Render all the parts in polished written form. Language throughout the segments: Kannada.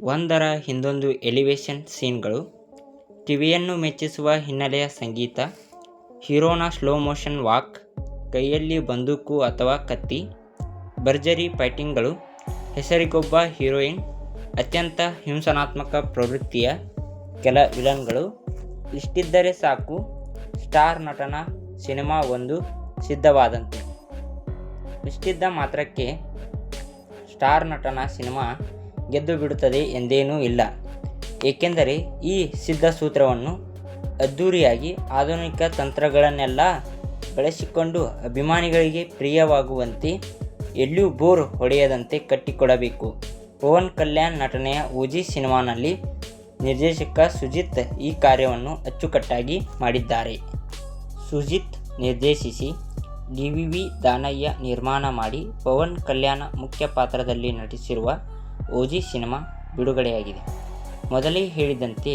ಒಂದರ ಹಿಂದೊಂದು ಎಲಿವೇಶನ್ ಸೀನ್ಗಳು, ಕಿವಿಯನ್ನು ಮೆಚ್ಚಿಸುವ ಹಿನ್ನೆಲೆಯ ಸಂಗೀತ, ಹೀರೋನ ಸ್ಲೋ ಮೋಷನ್ ವಾಕ್, ಕೈಯಲ್ಲಿ ಬಂದೂಕು ಅಥವಾ ಕತ್ತಿ, ಭರ್ಜರಿ ಫೈಟಿಂಗ್ಗಳು, ಹೆಸರಿಗೊಬ್ಬ ಹೀರೋಯಿನ್, ಅತ್ಯಂತ ಹಿಂಸನಾತ್ಮಕ ಪ್ರವೃತ್ತಿಯ ಕೆಲ ವಿಲನ್ಗಳು. ಇಷ್ಟಿದ್ದರೆ ಸಾಕು, ಸ್ಟಾರ್ ನಟನ ಸಿನಿಮಾ ಒಂದು ಸಿದ್ಧವಾದಂತೆ. ಇಷ್ಟಿದ್ದ ಮಾತ್ರಕ್ಕೆ ಸ್ಟಾರ್ ನಟನ ಸಿನಿಮಾ ಗೆದ್ದು ಬಿಡುತ್ತದೆ ಎಂದೇನೂ ಇಲ್ಲ. ಏಕೆಂದರೆ ಈ ಸಿದ್ಧ ಸೂತ್ರವನ್ನು ಅದ್ಧೂರಿಯಾಗಿ ಆಧುನಿಕ ತಂತ್ರಗಳನ್ನೆಲ್ಲ ಬಳಸಿಕೊಂಡು ಅಭಿಮಾನಿಗಳಿಗೆ ಪ್ರಿಯವಾಗುವಂತೆ, ಎಲ್ಲೂ ಬೋರ್ ಹೊಡೆಯದಂತೆ ಕಟ್ಟಿಕೊಡಬೇಕು. ಪವನ್ ಕಲ್ಯಾಣ್ ನಟನೆಯ ಓಜಿ ಸಿನಿಮಾನಲ್ಲಿ ನಿರ್ದೇಶಕ ಸುಜಿತ್ ಈ ಕಾರ್ಯವನ್ನು ಅಚ್ಚುಕಟ್ಟಾಗಿ ಮಾಡಿದ್ದಾರೆ. ಸುಜಿತ್ ನಿರ್ದೇಶಿಸಿ, ಡಿವಿವಿ ದಾನಯ್ಯ ನಿರ್ಮಾಣ ಮಾಡಿ, ಪವನ್ ಕಲ್ಯಾಣ್ ಮುಖ್ಯ ಪಾತ್ರದಲ್ಲಿ ನಟಿಸಿರುವ ಓಜಿ ಸಿನಿಮಾ ಬಿಡುಗಡೆಯಾಗಿದೆ. ಮೊದಲೇ ಹೇಳಿದಂತೆ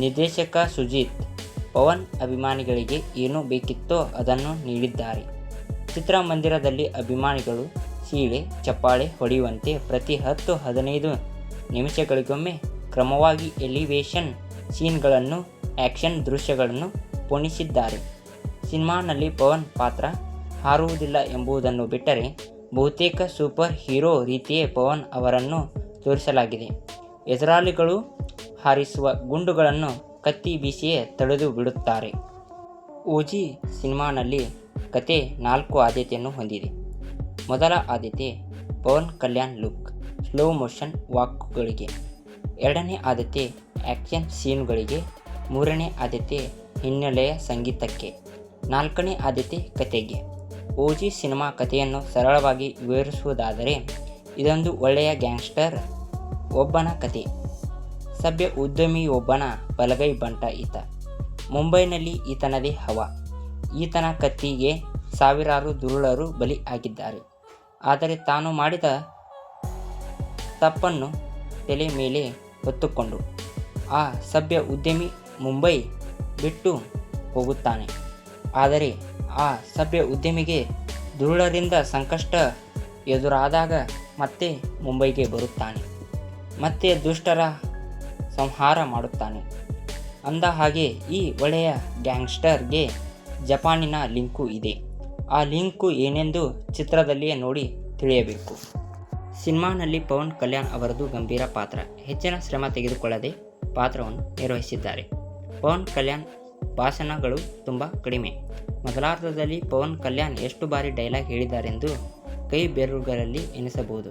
ನಿರ್ದೇಶಕ ಸುಜಿತ್ ಪವನ್ ಅಭಿಮಾನಿಗಳಿಗೆ ಏನು ಬೇಕಿತ್ತೋ ಅದನ್ನು ನೀಡಿದ್ದಾರೆ. ಚಿತ್ರಮಂದಿರದಲ್ಲಿ ಅಭಿಮಾನಿಗಳು ಸೀಳೆ ಚಪ್ಪಾಳೆ ಹೊಡೆಯುವಂತೆ ಪ್ರತಿ 10-15 ನಿಮಿಷಗಳಿಗೊಮ್ಮೆ ಕ್ರಮವಾಗಿ ಎಲಿವೇಶನ್ ಸೀನ್ಗಳನ್ನು, ಆ್ಯಕ್ಷನ್ ದೃಶ್ಯಗಳನ್ನು ಪೋಣಿಸಿದ್ದಾರೆ. ಸಿನಿಮಾನಲ್ಲಿ ಪವನ್ ಪಾತ್ರ ಹಾರುವುದಿಲ್ಲ ಎಂಬುದನ್ನು ಬಿಟ್ಟರೆ ಬಹುತೇಕ ಸೂಪರ್ ಹೀರೋ ರೀತಿಯೇ ಪವನ್ ಅವರನ್ನು ತೋರಿಸಲಾಗಿದೆ. ಎದುರಾಳಿಗಳು ಹಾರಿಸುವ ಗುಂಡುಗಳನ್ನು ಕತ್ತಿ ಬೀಸಿಯೇ ತಡೆದು ಬಿಡುತ್ತಾರೆ. ಓಜಿ ಸಿನಿಮಾನಲ್ಲಿ ಕತೆ 4 ಆದ್ಯತೆಯನ್ನು ಹೊಂದಿದೆ. ಮೊದಲ ಆದ್ಯತೆ Pawan Kalyan look, slow motion ವಾಕ್ಗಳಿಗೆ. ಎರಡನೇ ಆದ್ಯತೆ ಆ್ಯಕ್ಷನ್ ಸೀನ್ಗಳಿಗೆ. ಮೂರನೇ ಆದ್ಯತೆ ಹಿನ್ನೆಲೆಯ ಸಂಗೀತಕ್ಕೆ. ನಾಲ್ಕನೇ ಆದ್ಯತೆ ಕತೆಗೆ. ಓಜಿ ಸಿನಿಮಾ ಕಥೆಯನ್ನು ಸರಳವಾಗಿ ವಿವರಿಸುವುದಾದರೆ, ಇದೊಂದು ಒಳ್ಳೆಯ ಗ್ಯಾಂಗ್ಸ್ಟರ್ ಒಬ್ಬನ ಕತೆ. ಸಭ್ಯ ಉದ್ಯಮಿಯೊಬ್ಬನ ಬಲಗೈ ಬಂಟ ಈತ. ಮುಂಬೈನಲ್ಲಿ ಈತನದೇ ಹವಾ. ಈತನ ಕತ್ತಿಗೆ ಸಾವಿರಾರು ದುರುಳರು ಬಲಿ ಆಗಿದ್ದಾರೆ. ಆದರೆ ತಾನು ಮಾಡಿದ ತಪ್ಪನ್ನು ತಲೆ ಮೇಲೆ ಹೊತ್ತುಕೊಂಡು ಆ ಸಭ್ಯ ಉದ್ಯಮಿ ಮುಂಬೈ ಬಿಟ್ಟು ಹೋಗುತ್ತಾನೆ. ಆದರೆ ಆ ಸಭ್ಯ ಉದ್ಯಮಿಗೆ ದುರುಳರಿಂದ ಸಂಕಷ್ಟ ಎದುರಾದಾಗ ಮತ್ತೆ ಮುಂಬೈಗೆ ಬರುತ್ತಾನೆ. ಮತ್ತೆ ದುಷ್ಟರ ಸಂಹಾರ ಮಾಡುತ್ತಾನೆ. ಅಂದ ಹಾಗೆ ಈ ಒಳ್ಳೆಯ ಗ್ಯಾಂಗ್ಸ್ಟರ್ಗೆ ಜಪಾನಿನ ಲಿಂಕು ಇದೆ. ಆ ಲಿಂಕು ಏನೆಂದು ಚಿತ್ರದಲ್ಲಿಯೇ ನೋಡಿ ತಿಳಿಯಬೇಕು. ಸಿನಿಮಾನಲ್ಲಿ ಪವನ್ ಕಲ್ಯಾಣ್ ಅವರದು ಗಂಭೀರ ಪಾತ್ರ. ಹೆಚ್ಚಿನ ಶ್ರಮ ತೆಗೆದುಕೊಳ್ಳದೆ ಪಾತ್ರವನ್ನು ನಿರ್ವಹಿಸಿದ್ದಾರೆ. ಪವನ್ ಕಲ್ಯಾಣ್ ಭಾಷಣಗಳು ತುಂಬ ಕಡಿಮೆ. ಮೊದಲಾರ್ಧದಲ್ಲಿ ಪವನ್ ಕಲ್ಯಾಣ್ ಎಷ್ಟು ಬಾರಿ ಡೈಲಾಗ್ ಹೇಳಿದ್ದಾರೆಂದು ಕೈ ಬೆರಳುಗಳಲ್ಲಿ ಎನಿಸಬಹುದು.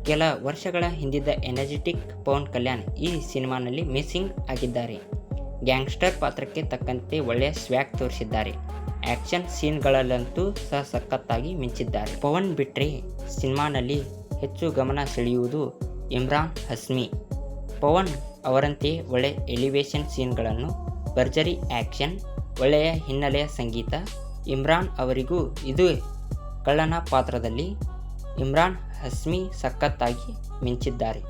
ಕೆಲ ವರ್ಷಗಳ ಹಿಂದಿದ್ದ ಎನರ್ಜೆಟಿಕ್ ಪವನ್ ಕಲ್ಯಾಣ್ ಈ ಸಿನಿಮಾನಲ್ಲಿ ಮಿಸ್ಸಿಂಗ್ ಆಗಿದ್ದಾರೆ. ಗ್ಯಾಂಗ್ಸ್ಟರ್ ಪಾತ್ರಕ್ಕೆ ತಕ್ಕಂತೆ ಒಳ್ಳೆಯ ಸ್ವ್ಯಾಗ್ ತೋರಿಸಿದ್ದಾರೆ. ಆ್ಯಕ್ಷನ್ ಸೀನ್ಗಳಲ್ಲಂತೂ ಸಹ ಸಖತ್ತಾಗಿ ಮಿಂಚಿದ್ದಾರೆ. ಪವನ್ ಬಿಟ್ಟರೆ ಸಿನಿಮಾನಲ್ಲಿ ಹೆಚ್ಚು ಗಮನ ಸೆಳೆಯುವುದು ಇಮ್ರಾನ್ ಹಸ್ಮಿ. ಪವನ್ ಅವರಂತೆ ಒಳ್ಳೆಯ ಎಲಿವೇಶನ್ ಸೀನ್ಗಳನ್ನು, ಭರ್ಜರಿ ಆ್ಯಕ್ಷನ್, ಒಳ್ಳೆಯ ಹಿನ್ನೆಲೆಯ ಸಂಗೀತ. ಇಮ್ರಾನ್ ಅವರಿಗೂ ಇದು ಕಳ್ಳನ ಪಾತ್ರದಲ್ಲಿ ಇಮ್ರಾನ್ ಹಸ್ಮಿ ಸಖತ್ತಾಗಿ ಮಿಂಚಿದ್ದಾರೆ.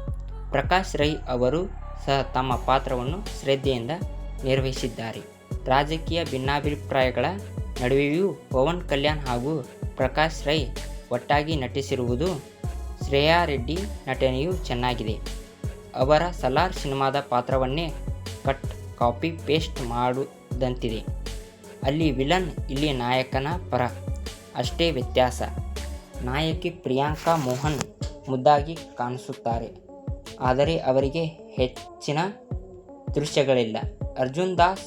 ಪ್ರಕಾಶ್ ರೈ ಅವರು ಸಹ ತಮ್ಮ ಪಾತ್ರವನ್ನು ಶ್ರದ್ಧೆಯಿಂದ ನಿರ್ವಹಿಸಿದ್ದಾರೆ. ರಾಜಕೀಯ ಭಿನ್ನಾಭಿಪ್ರಾಯಗಳ ನಡುವೆಯೂ ಪವನ್ ಕಲ್ಯಾಣ್ ಹಾಗೂ ಪ್ರಕಾಶ್ ರೈ ಒಟ್ಟಾಗಿ ನಟಿಸಿರುವುದು. ಶ್ರೇಯಾ ರೆಡ್ಡಿ ನಟನೆಯೂ ಚೆನ್ನಾಗಿದೆ. ಅವರ ಸಲಾರ್ ಸಿನಿಮಾದ ಪಾತ್ರವನ್ನೇ ಕಟ್ ಕಾಪಿ ಪೇಸ್ಟ್ ಮಾಡುದಂತಿದೆ. ಅಲ್ಲಿ ವಿಲನ್, ಇಲ್ಲಿ ನಾಯಕನ ಪರ. ಅಷ್ಟೇ ವ್ಯತ್ಯಾಸ. ನಾಯಕಿ ಪ್ರಿಯಾಂಕಾ ಮೋಹನ್ ಮುದ್ದಾಗಿ ಕಾಣಿಸುತ್ತಾರೆ. ಆದರೆ ಅವರಿಗೆ ಹೆಚ್ಚಿನ ದೃಶ್ಯಗಳಿಲ್ಲ. ಅರ್ಜುನ್ ದಾಸ್,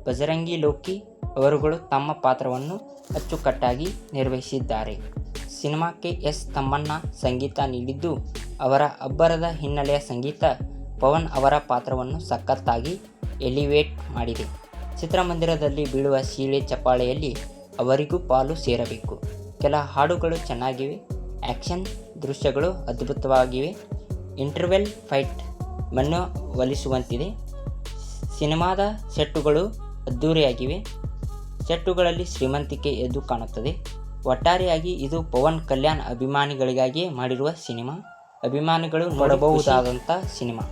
ಬಜರಂಗಿ ಲೋಕಿ ಅವರುಗಳು ತಮ್ಮ ಪಾತ್ರವನ್ನು ಅಚ್ಚುಕಟ್ಟಾಗಿ ನಿರ್ವಹಿಸಿದ್ದಾರೆ. ಸಿನಿಮಾಕ್ಕೆ ಎಸ್ ತಮ್ಮಣ್ಣ ಸಂಗೀತ ನೀಡಿದ್ದು, ಅವರ ಅಬ್ಬರದ ಹಿನ್ನೆಲೆಯ ಸಂಗೀತ ಪವನ್ ಅವರ ಪಾತ್ರವನ್ನು ಸಖತ್ತಾಗಿ ಎಲಿವೇಟ್ ಮಾಡಿದೆ. ಚಿತ್ರಮಂದಿರದಲ್ಲಿ ಬೀಳುವ ಸೀಳೆ ಚಪ್ಪಾಳೆಯಲ್ಲಿ ಅವರಿಗೂ ಪಾಲು ಸೇರಬೇಕು. ಕೆಲ ಹಾಡುಗಳು ಚೆನ್ನಾಗಿವೆ. ಆ್ಯಕ್ಷನ್ ದೃಶ್ಯಗಳು ಅದ್ಭುತವಾಗಿವೆ. Interval fight ಮನವೊಲಿಸುವಂತಿದೆ. ಸಿನಿಮಾದ ಸೆಟ್ಟುಗಳು ಅದ್ಧೂರಿಯಾಗಿವೆ. ಸೆಟ್ಟುಗಳಲ್ಲಿ ಶ್ರೀಮಂತಿಕೆ ಎದ್ದು ಕಾಣುತ್ತದೆ. ಒಟ್ಟಾರೆಯಾಗಿ ಇದು ಪವನ್ ಕಲ್ಯಾಣ್ ಅಭಿಮಾನಿಗಳಿಗಾಗಿಯೇ ಮಾಡಿರುವ ಸಿನಿಮಾ. ಅಭಿಮಾನಿಗಳು ನೋಡಬಹುದಾದಂಥ ಸಿನಿಮಾ.